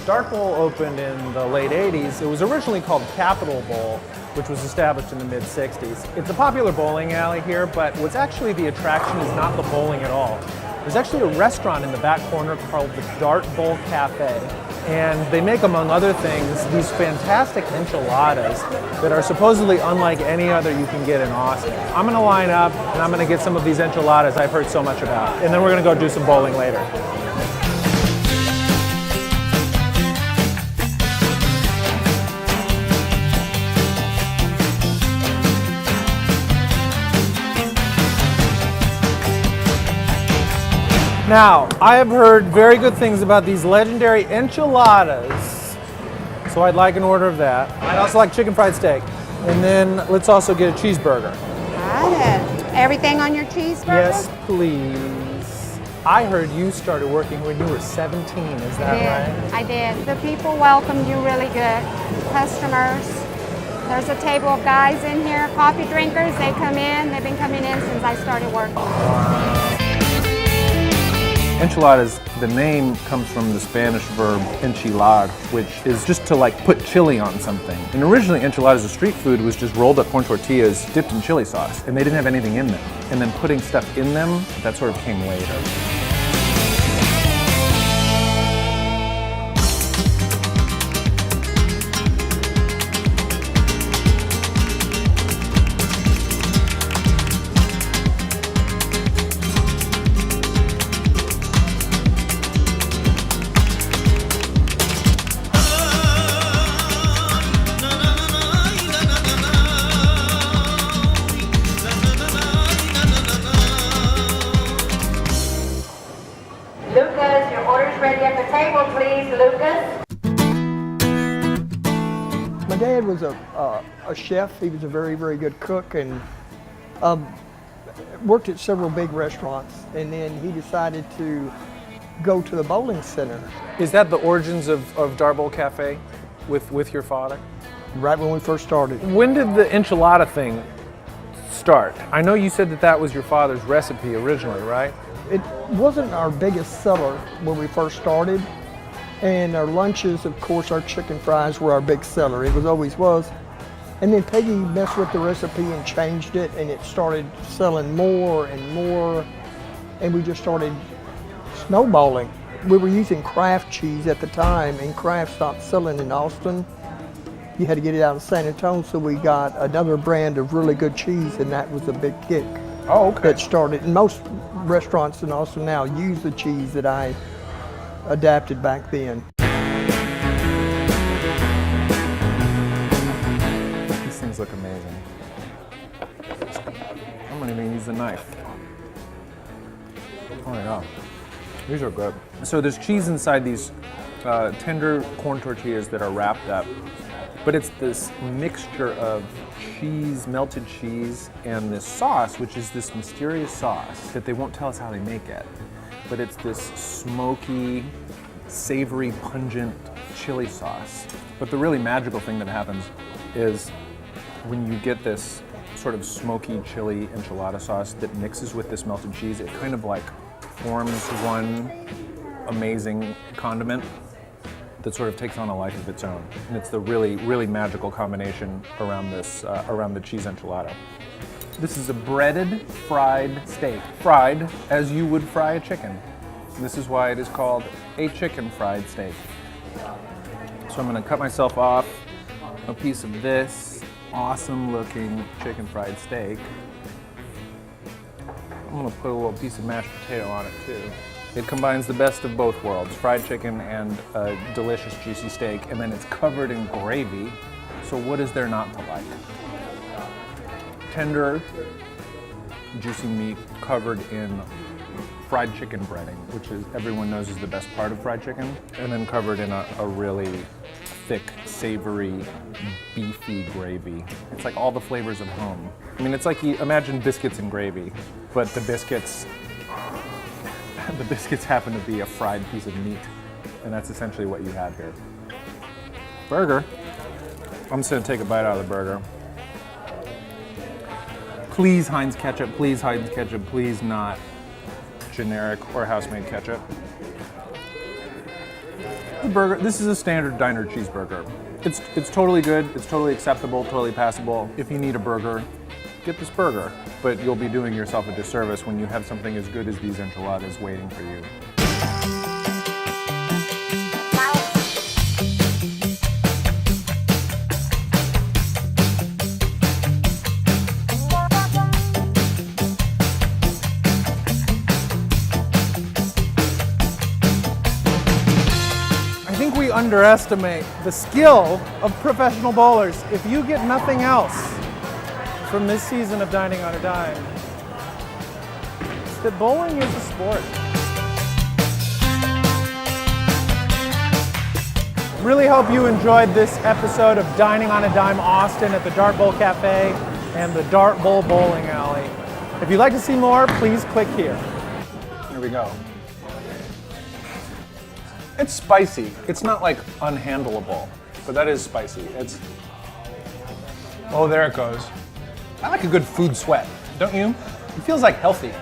Dart Bowl opened in the late 80s. It was originally called Capitol Bowl, which was established in the mid-60s. It's a popular bowling alley here, but what's actually the attraction is not the bowling at all. There's actually a restaurant in the back corner called the Dart Bowl Cafe, and they make, among other things, these fantastic enchiladas that are supposedly unlike any other you can get in Austin. I'm gonna line up and I'm gonna get some of these enchiladas I've heard so much about, and then we're gonna go do some bowling later. Now, I have heard very good things about these legendary enchiladas, so I'd like an order of that. I'd also like chicken fried steak, and then let's also get a cheeseburger. Got it. Everything on your cheeseburger? Yes, please. I heard you started working when you were 17, is that right? I did. The people welcomed you really good. Customers. There's a table of guys in here, coffee drinkers. They come in. They've been coming in since I started working. Wow. Enchiladas, the name comes from the Spanish verb enchilar, which is just to like put chili on something. And originally enchiladas, the street food, was just rolled up corn tortillas dipped in chili sauce, and they didn't have anything in them. And then putting stuff in them, that sort of came later. Lucas, your order's ready at the table, please, Lucas. My dad was a chef. He was a very, very good cook, and worked at several big restaurants. And then he decided to go to the bowling center. Is that the origins of Dart Bowl Cafe with your father? Right when we first started. When did the enchilada thing start? I know you said that that was your father's recipe originally, right? It wasn't our biggest seller when we first started, and our lunches, of course, our chicken fries were our big seller. It always was. And then Peggy messed with the recipe and changed it, and it started selling more and more, and we just started snowballing. We were using Kraft cheese at the time, and Kraft stopped selling in Austin. You had to get it out of San Antonio, so we got another brand of really good cheese, and that was a big kick. Oh, okay. That started, and most restaurants in Austin now use the cheese that I adapted back then. These things look amazing. I'm gonna even use the knife. Oh yeah, these are good. So there's cheese inside these tender corn tortillas that are wrapped up, but it's this mixture of cheese, melted cheese, and this sauce, which is this mysterious sauce that they won't tell us how they make it. But it's this smoky, savory, pungent chili sauce. But the really magical thing that happens is when you get this sort of smoky chili enchilada sauce that mixes with this melted cheese, it kind of like forms one amazing condiment that sort of takes on a life of its own. And it's the really, really magical combination around this, around the cheese enchilada. This is a breaded fried steak, fried as you would fry a chicken. This is why it is called a chicken fried steak. So I'm gonna cut myself off a piece of this awesome looking chicken fried steak. I'm gonna put a little piece of mashed potato on it too. It combines the best of both worlds, fried chicken and a delicious juicy steak, and then it's covered in gravy. So what is there not to like? Tender, juicy meat covered in fried chicken breading, which is everyone knows is the best part of fried chicken, and then covered in a really thick, savory, beefy gravy. It's like all the flavors of home. I mean, it's like you imagine biscuits and gravy, but the biscuits happen to be a fried piece of meat, and that's essentially what you have here. Burger. I'm just gonna take a bite out of the burger. Please Heinz ketchup, please Heinz ketchup, please not generic or house-made ketchup. the burger. This is a standard diner cheeseburger. It's totally good. It's totally acceptable, totally passable. If you need a burger, get this burger. But you'll be doing yourself a disservice when you have something as good as these enchiladas waiting for you. I think we underestimate the skill of professional bowlers. If you get nothing else from this season of Dining on a Dime, it's that bowling is a sport. Really hope you enjoyed this episode of Dining on a Dime Austin at the Dart Bowl Cafe and the Dart Bowl Bowling Alley. If you'd like to see more, please click here. Here we go. It's spicy. It's not like unhandleable, but that is spicy. Oh, there it goes. I like a good food sweat, don't you? It feels like healthy.